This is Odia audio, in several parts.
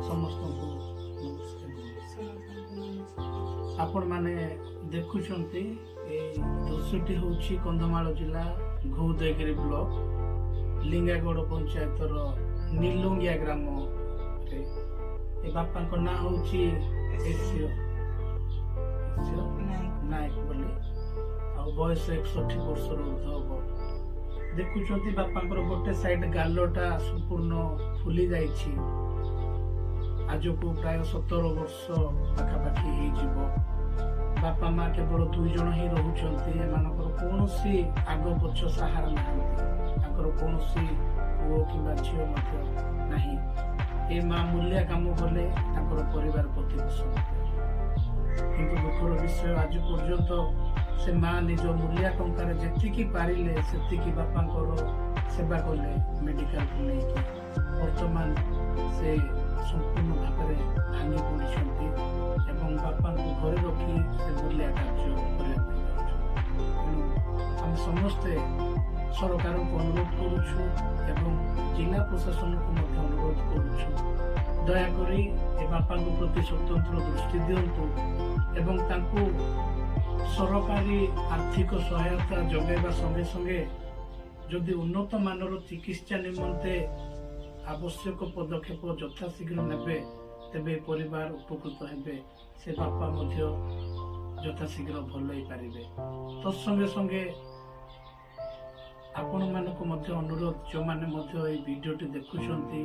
ସମସ୍ତଙ୍କୁ ଆପଣ ମାନେ ଦେଖୁଛନ୍ତି এই ଦୃଶ୍ୟଟି ହେଉଛି କନ୍ଧମାଳ ଜିଲ୍ଲା ଘୋଉଦୟଗିରି ବ୍ଲକ ଲିଙ୍ଗାଗଡ଼ ପଞ୍ଚାୟତର ନିଲୁଙ୍ଗିଆ ଗ୍ରାମରେ ଏ ବାପାଙ୍କ ନାଁ ହେଉଛି ଏସିଓ ନାୟକ ବୋଲି ଆଉ ବୟସ 61 ବର୍ଷର ଉର୍ଦ୍ଧ୍ୱ ହବ। ଦେଖୁଛନ୍ତି ବାପାଙ୍କର ଗୋଟେ ସାଇଡ ଗାଲଟା ସମ୍ପୂର୍ଣ୍ଣ ଫୁଲି ଯାଇଛି। ଆଜକୁ ପ୍ରାୟ 17 ବର୍ଷ ପାଖାପାଖି ହେଇଯିବ। ବାପା ମା କେବଳ 2 ଜଣ ହିଁ ରହୁଛନ୍ତି। ଏମାନଙ୍କର କୌଣସି ଆଗ ପଛ ସାହାରା ନାହାନ୍ତି। ତାଙ୍କର କୌଣସି ପୁଅ କିମ୍ବା ଝିଅ ମଧ୍ୟ ନାହିଁ। ଏ ମା ମୂଲିଆ କାମ କଲେ ତାଙ୍କର ପରିବାର ପ୍ରତିପୋଷଣ କରେ। କିନ୍ତୁ ଦୁଃଖର ବିଷୟ ଆଜି ପର୍ଯ୍ୟନ୍ତ ସେ ମା ନିଜ ମୂଲିଆ ଟଙ୍କାରେ ଯେତିକି ପାରିଲେ ସେତିକି ବାପାଙ୍କର ସେବା କଲେ ମେଡିକାଲକୁ ନେଇକି। ବର୍ତ୍ତମାନ ସେ ସମ୍ପୂର୍ଣ୍ଣ ଭାବରେ ଭାଙ୍ଗି ପଡ଼ିଛନ୍ତି ଏବଂ ବାପାଙ୍କୁ ଘରେ ରଖି ସେ ମୂଲିଆ କାର୍ଯ୍ୟ କରିବା ପାଇଁ ଯାଉଛନ୍ତି। ତେଣୁ ଆମେ ସମସ୍ତେ ସରକାରଙ୍କୁ ଅନୁରୋଧ କରୁଛୁ ଏବଂ ଜିଲ୍ଲା ପ୍ରଶାସନକୁ ମଧ୍ୟ ଅନୁରୋଧ କରୁଛୁ, ଦୟାକରି ଏ ବାପାଙ୍କ ପ୍ରତି ସ୍ୱତନ୍ତ୍ର ଦୃଷ୍ଟି ଦିଅନ୍ତୁ ଏବଂ ତାଙ୍କୁ ସରକାରୀ ଆର୍ଥିକ ସହାୟତା ଯୋଗାଇବା ସଙ୍ଗେ ସଙ୍ଗେ ଯଦି ଉନ୍ନତ ମାନର ଚିକିତ୍ସା ନିମନ୍ତେ ଆବଶ୍ୟକ ପଦକ୍ଷେପ ଯଥାଶୀଘ୍ର ନେବେ ତେବେ ପରିବାର ଉପକୃତ ହେବେ। ସେ ବାପା ମଧ୍ୟ ଯଥାଶୀଘ୍ର ଭଲ ହେଇପାରିବେ। ତତ୍ସଙ୍ଗେ ସଙ୍ଗେ ଆପଣମାନଙ୍କୁ ମଧ୍ୟ ଅନୁରୋଧ, ଯେଉଁମାନେ ମଧ୍ୟ এই ଭିଡ଼ିଓଟି ଦେଖୁଛନ୍ତି,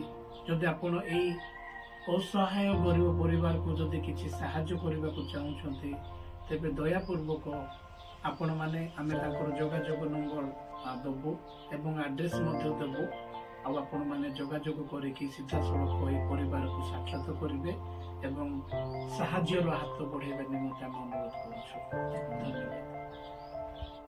ଯଦି ଆପଣ এই ଅସହାୟ ଗରିବ ପରିବାରକୁ ଯଦି କିଛି ସାହାଯ୍ୟ କରିବାକୁ ଚାହୁଁଛନ୍ତି ତେବେ ଦୟାପୂର୍ବକ ଆପଣମାନେ ଆମେ ତାଙ୍କର ଯୋଗାଯୋଗ ନମ୍ବର ଦେବୁ ଏବଂ ଆଡ୍ରେସ୍ ମଧ୍ୟ ଦେବୁ। ଆଉ ଆପଣମାନେ ଯୋଗାଯୋଗ କରିକି ସିଧାସଳଖ ଏହି ପରିବାରକୁ ସାକ୍ଷାତ କରିବେ ଏବଂ ସାହାଯ୍ୟର ହାତ ବଢ଼ାଇବା ନିମନ୍ତେ ଆମେ ଅନୁରୋଧ କରୁଛୁ। ଧନ୍ୟବାଦ।